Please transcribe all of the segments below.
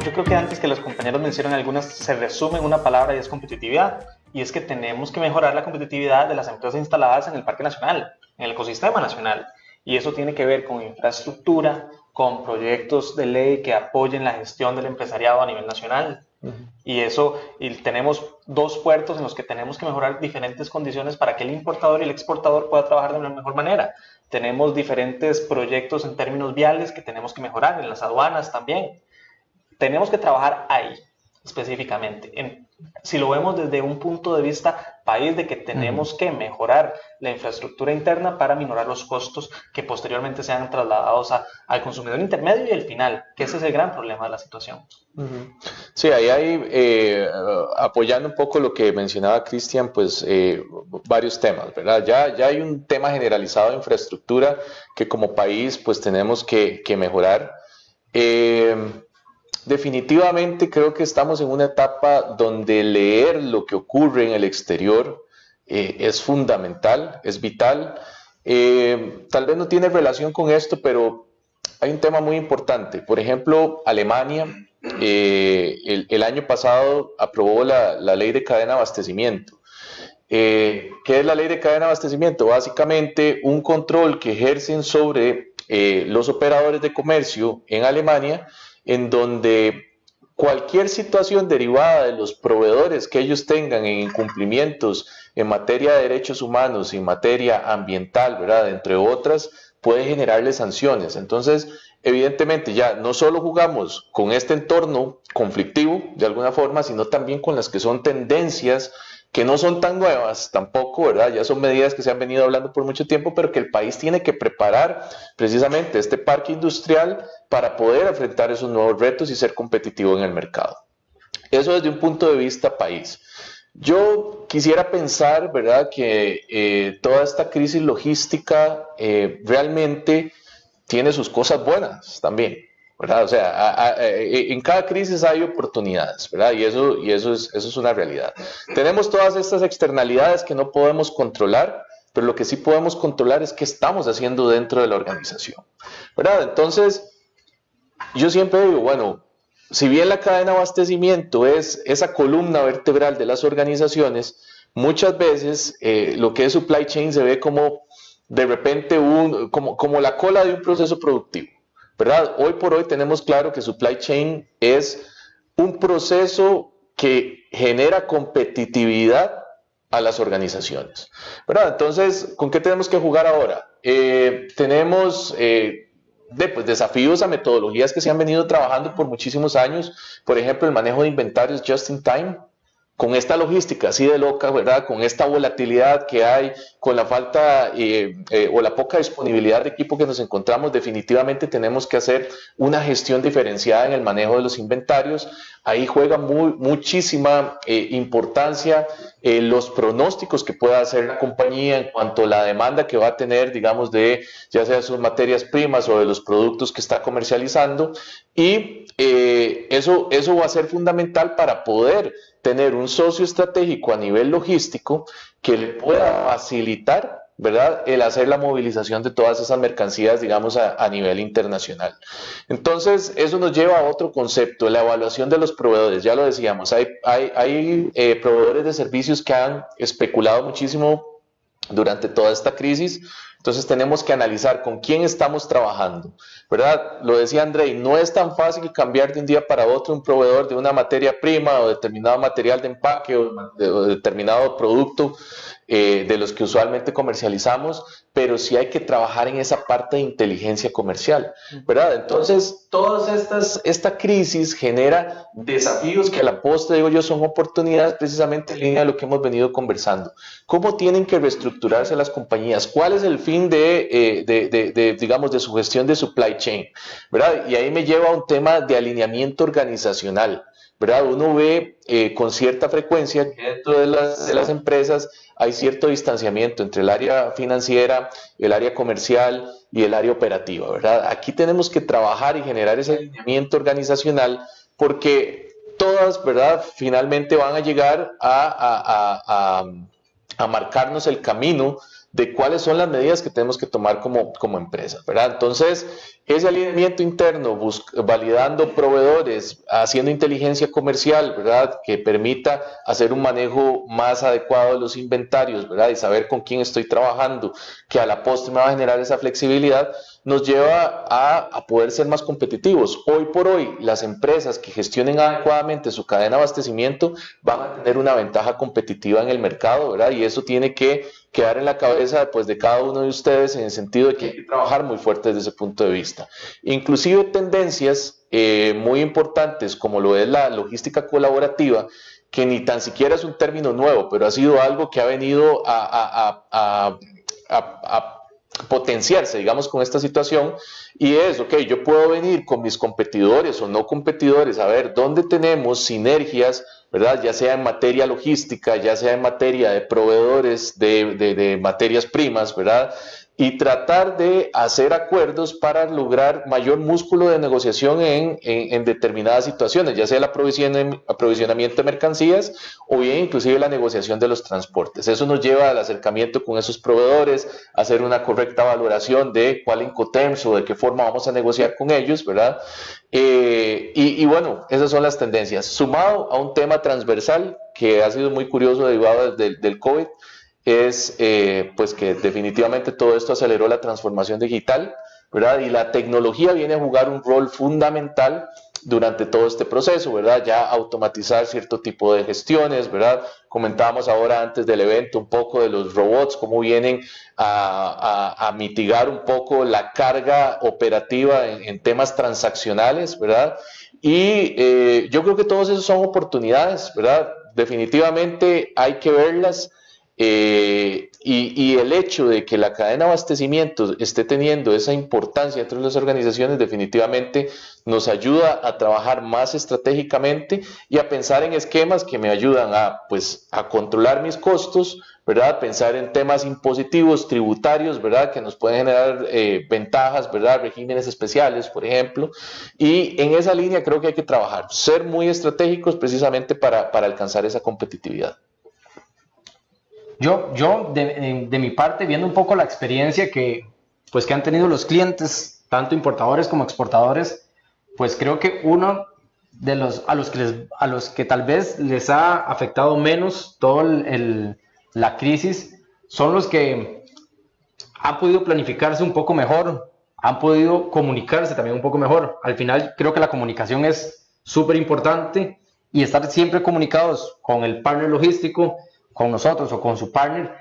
Yo creo que antes que los compañeros mencionaron algunas, se resume en una palabra y es competitividad. Y es que tenemos que mejorar la competitividad de las empresas instaladas en el Parque Nacional, en el ecosistema nacional. Y eso tiene que ver con infraestructura, con proyectos de ley que apoyen la gestión del empresariado a nivel nacional. Y tenemos dos puertos en los que tenemos que mejorar diferentes condiciones para que el importador y el exportador puedan trabajar de una mejor manera. Tenemos diferentes proyectos en términos viales que tenemos que mejorar, en las aduanas también. Tenemos que trabajar ahí específicamente. Si lo vemos desde un punto de vista país, de que tenemos que mejorar la infraestructura interna para minorar los costos que posteriormente sean trasladados al consumidor intermedio y el final, que ese es el gran problema de la situación. Sí, ahí hay, apoyando un poco lo que mencionaba Cristian, pues varios temas, ¿verdad? Ya hay un tema generalizado de infraestructura que como país pues tenemos que mejorar. Definitivamente creo que estamos en una etapa donde leer lo que ocurre en el exterior es fundamental, es vital. Tal vez no tiene relación con esto, pero hay un tema muy importante. Por ejemplo, Alemania el año pasado aprobó la ley de cadena de abastecimiento. ¿Qué es la ley de cadena de abastecimiento? Básicamente un control que ejercen sobre los operadores de comercio en Alemania, en donde cualquier situación derivada de los proveedores que ellos tengan en incumplimientos en materia de derechos humanos, en materia ambiental, ¿verdad?, entre otras, puede generarle sanciones. Entonces, evidentemente ya no solo jugamos con este entorno conflictivo de alguna forma, sino también con las que son tendencias que no son tan nuevas tampoco, ¿verdad? Ya son medidas que se han venido hablando por mucho tiempo, pero que el país tiene que preparar precisamente este parque industrial para poder enfrentar esos nuevos retos y ser competitivo en el mercado. Eso desde un punto de vista país. Yo quisiera pensar, ¿verdad?, que toda esta crisis logística realmente tiene sus cosas buenas también, ¿verdad? O sea, en cada crisis hay oportunidades, ¿verdad? Y eso es una realidad. Tenemos todas estas externalidades que no podemos controlar, pero lo que sí podemos controlar es qué estamos haciendo dentro de la organización, ¿verdad? Entonces, yo siempre digo, bueno, si bien la cadena de abastecimiento es esa columna vertebral de las organizaciones, muchas veces lo que es supply chain se ve como de repente como la cola de un proceso productivo, ¿verdad? Hoy por hoy tenemos claro que supply chain es un proceso que genera competitividad a las organizaciones, ¿verdad? Entonces, ¿con qué tenemos que jugar ahora? Tenemos desafíos a metodologías que se han venido trabajando por muchísimos años, por ejemplo, el manejo de inventarios just in time. Con esta logística así de loca, ¿verdad?, con esta volatilidad que hay, con la falta o la poca disponibilidad de equipo que nos encontramos, definitivamente tenemos que hacer una gestión diferenciada en el manejo de los inventarios. Ahí juega muchísima importancia los pronósticos que pueda hacer la compañía en cuanto a la demanda que va a tener, digamos, de ya sea sus materias primas o de los productos que está comercializando, y eso va a ser fundamental para poder tener un socio estratégico a nivel logístico que le pueda facilitar, ¿verdad?, el hacer la movilización de todas esas mercancías, digamos, a nivel internacional. Entonces, eso nos lleva a otro concepto, la evaluación de los proveedores. Ya lo decíamos, hay proveedores de servicios que han especulado muchísimo durante toda esta crisis. Entonces tenemos que analizar con quién estamos trabajando, ¿verdad? Lo decía Andrei, no es tan fácil cambiar de un día para otro un proveedor de una materia prima o determinado material de empaque o determinado producto de los que usualmente comercializamos, pero sí hay que trabajar en esa parte de inteligencia comercial, ¿verdad? Entonces, esta crisis genera desafíos que a la postre, digo yo, son oportunidades precisamente en línea de lo que hemos venido conversando. ¿Cómo tienen que reestructurarse las compañías? ¿Cuál es el fin digamos, de su gestión de supply chain? ¿Verdad? Y ahí me lleva a un tema de alineamiento organizacional, ¿verdad? Uno ve con cierta frecuencia que dentro de las empresas hay cierto distanciamiento entre el área financiera, el área comercial y el área operativa, ¿verdad? Aquí tenemos que trabajar y generar ese alineamiento organizacional porque todas, ¿verdad?, finalmente van a llegar a marcarnos el camino de cuáles son las medidas que tenemos que tomar como empresa, ¿verdad? Entonces, ese alineamiento interno, validando proveedores, haciendo inteligencia comercial, ¿verdad? Que permita hacer un manejo más adecuado de los inventarios, ¿verdad? Y saber con quién estoy trabajando, que a la postre me va a generar esa flexibilidad, nos lleva a poder ser más competitivos. Hoy por hoy, las empresas que gestionen adecuadamente su cadena de abastecimiento van a tener una ventaja competitiva en el mercado, ¿verdad? Y eso tiene que quedar en la cabeza pues, de cada uno de ustedes en el sentido de que hay que trabajar muy fuerte desde ese punto de vista. Inclusive tendencias muy importantes como lo es la logística colaborativa, que ni tan siquiera es un término nuevo, pero ha sido algo que ha venido a potenciarse, digamos, con esta situación, y es, ok, yo puedo venir con mis competidores o no competidores a ver dónde tenemos sinergias, ¿verdad? Ya sea en materia logística, ya sea en materia de proveedores de materias primas, ¿verdad? Y tratar de hacer acuerdos para lograr mayor músculo de negociación en determinadas situaciones, ya sea el aprovisionamiento de mercancías o bien inclusive la negociación de los transportes. Eso nos lleva al acercamiento con esos proveedores, a hacer una correcta valoración de cuál Incoterms o de qué forma vamos a negociar con ellos, ¿verdad? Y bueno, esas son las tendencias. Sumado a un tema transversal que ha sido muy curioso derivado del COVID, es pues que definitivamente todo esto aceleró la transformación digital, ¿verdad? Y la tecnología viene a jugar un rol fundamental durante todo este proceso, ¿verdad? Ya automatizar cierto tipo de gestiones, ¿verdad? Comentábamos ahora antes del evento un poco de los robots, cómo vienen a mitigar un poco la carga operativa en temas transaccionales, ¿verdad? Y yo creo que todos esos son oportunidades, ¿verdad? Definitivamente hay que verlas. Y el hecho de que la cadena de abastecimiento esté teniendo esa importancia dentro de las organizaciones definitivamente nos ayuda a trabajar más estratégicamente y a pensar en esquemas que me ayudan pues, a controlar mis costos, ¿verdad? Pensar en temas impositivos, tributarios, ¿verdad? Que nos pueden generar ventajas, ¿verdad? Regímenes especiales, por ejemplo. Y en esa línea creo que hay que trabajar, ser muy estratégicos precisamente para alcanzar esa competitividad. Yo de mi parte, viendo un poco la experiencia que han tenido los clientes, tanto importadores como exportadores, pues creo que uno de a los que tal vez les ha afectado menos toda la crisis son los que han podido planificarse un poco mejor, han podido comunicarse también un poco mejor. Al final creo que la comunicación es súper importante y estar siempre comunicados con el partner logístico, con nosotros o con su partner,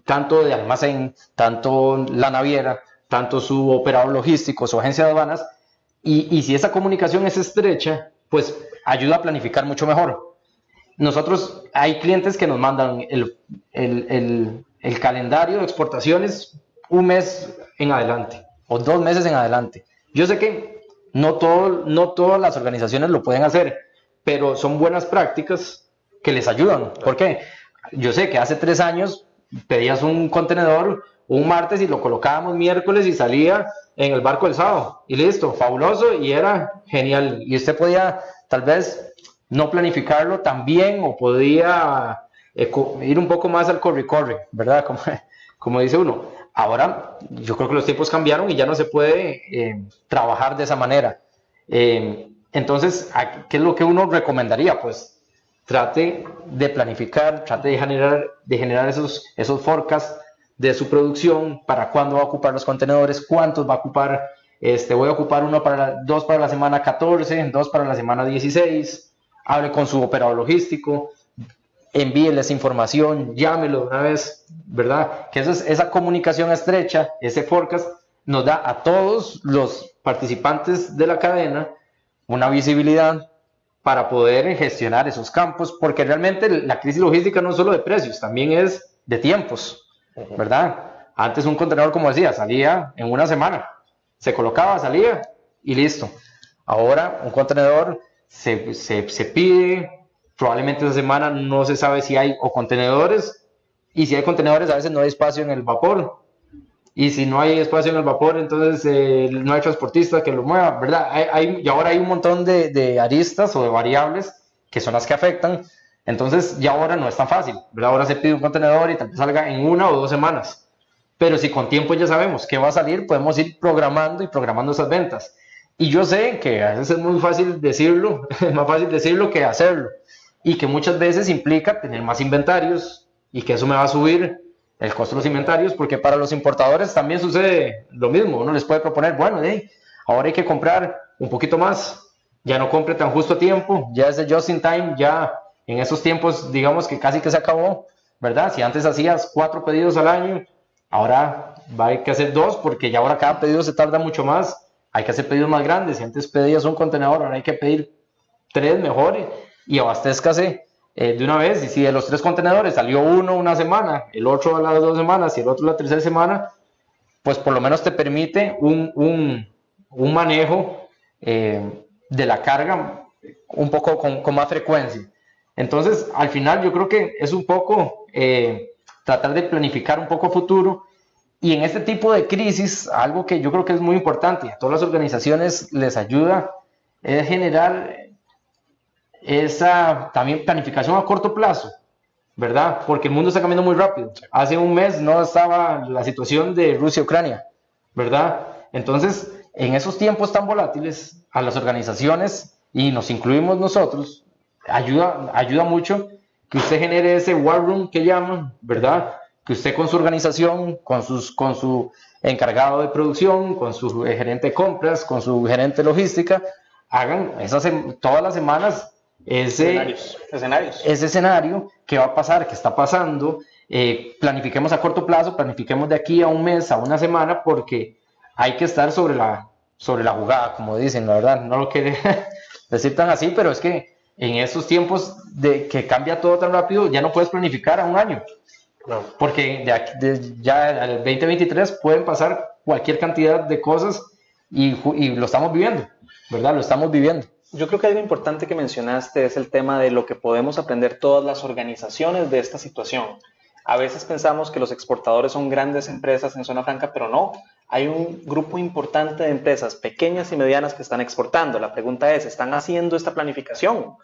tanto de almacén, tanto la naviera, tanto su operador logístico, su agencia de aduanas, y si esa comunicación es estrecha, pues ayuda a planificar mucho mejor. Nosotros, hay clientes que nos mandan el calendario de exportaciones un mes en adelante o 2 meses en adelante. Yo sé que no todas las organizaciones lo pueden hacer, pero son buenas prácticas que les ayudan. ¿Por qué? Yo sé que hace 3 años pedías un contenedor un martes y lo colocábamos miércoles y salía en el barco el sábado. Y listo, fabuloso y era genial. Y usted podía tal vez no planificarlo tan bien o podía ir un poco más al corre-corre, ¿verdad? Como dice uno. Ahora yo creo que los tiempos cambiaron y ya no se puede trabajar de esa manera. Entonces, ¿qué es lo que uno recomendaría? Pues trate de planificar, trate de generar esos forecasts de su producción, para cuándo va a ocupar los contenedores, cuántos va a ocupar. Voy a ocupar 2 para la semana 14, 2 para la semana 16. Hable con su operador logístico, envíeles información, llámelo una vez, ¿verdad? Que esa comunicación estrecha, ese forecast, nos da a todos los participantes de la cadena una visibilidad para poder gestionar esos campos, porque realmente la crisis logística no es solo de precios, también es de tiempos, ¿verdad? Antes un contenedor, como decía, salía en una semana, se colocaba, salía y listo. Ahora un contenedor se pide, probablemente esa semana no se sabe si hay o contenedores, y si hay contenedores a veces no hay espacio en el vapor, y si no hay espacio en el vapor, entonces no hay transportista que lo mueva, ¿verdad? Y ahora hay un montón de aristas o de variables que son las que afectan, Entonces ya ahora no es tan fácil, ¿verdad? Ahora se pide un contenedor y tal vez salga en 1 o 2 semanas. Pero si con tiempo ya sabemos qué va a salir, podemos ir programando esas ventas. Y yo sé que a veces es muy fácil decirlo, es más fácil decirlo que hacerlo. Y que muchas veces implica tener más inventarios y que eso me va a subir el costo de los inventarios, porque para los importadores también sucede lo mismo. Uno les puede proponer, bueno, ahora hay que comprar un poquito más, ya no compre tan justo a tiempo, ya es de just in time, ya en esos tiempos digamos que casi que se acabó, ¿verdad? Si antes hacías 4 pedidos al año, ahora va a haber que hacer 2 porque ya ahora cada pedido se tarda mucho más, hay que hacer pedidos más grandes. Si antes pedías un contenedor, ahora hay que pedir 3 mejor y abastézcase de una vez. Y si de los 3 contenedores salió uno una semana, el otro a las 2 semanas y el otro la tercera semana, pues por lo menos te permite un manejo de la carga un poco con más frecuencia. Entonces, al final yo creo que es un poco tratar de planificar un poco futuro. Y en este tipo de crisis, algo que yo creo que es muy importante, a todas las organizaciones les ayuda, es generar esa también planificación a corto plazo, ¿verdad? Porque el mundo está cambiando muy rápido. Hace un mes no estaba la situación de Rusia-Ucrania, ¿verdad? Entonces, en esos tiempos tan volátiles, a las organizaciones, y nos incluimos nosotros, ayuda mucho que usted genere ese war room que llaman, ¿verdad? Que usted con su organización, con su encargado de producción, con su gerente de compras, con su gerente de logística, hagan todas las semanas ese escenario, qué va a pasar, qué está pasando, planifiquemos a corto plazo, planifiquemos de aquí a un mes, a una semana, porque hay que estar sobre la jugada, como dicen, la verdad, no lo quiero decir tan así, pero es que en estos tiempos de que cambia todo tan rápido, ya no puedes planificar a un año. No. Porque ya al 2023 pueden pasar cualquier cantidad de cosas y lo estamos viviendo, ¿verdad? Lo estamos viviendo. Yo creo que algo importante que mencionaste es el tema de lo que podemos aprender todas las organizaciones de esta situación. A veces pensamos que los exportadores son grandes empresas en zona franca, pero no. Hay un grupo importante de empresas pequeñas y medianas que están exportando. La pregunta es, ¿están haciendo esta planificación?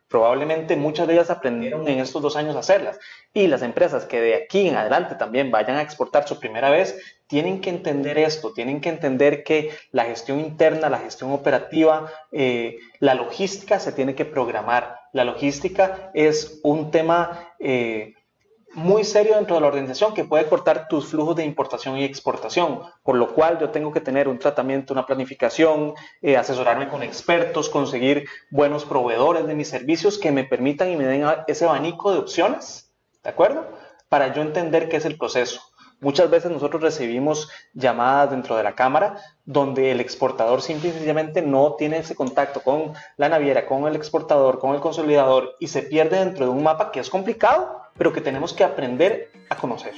Probablemente muchas de ellas aprendieron en estos 2 años a hacerlas. Y las empresas que de aquí en adelante también vayan a exportar su primera vez, tienen que entender esto, tienen que entender que la gestión interna, la gestión operativa, la logística se tiene que programar. La logística es un tema muy serio dentro de la organización que puede cortar tus flujos de importación y exportación, por lo cual yo tengo que tener un tratamiento, una planificación, asesorarme con expertos, conseguir buenos proveedores de mis servicios que me permitan y me den ese abanico de opciones, ¿de acuerdo? Para yo entender qué es el proceso. Muchas veces nosotros recibimos llamadas dentro de la cámara donde el exportador simple y sencillamente no tiene ese contacto con la naviera, con el exportador, con el consolidador y se pierde dentro de un mapa que es complicado, pero que tenemos que aprender a conocer.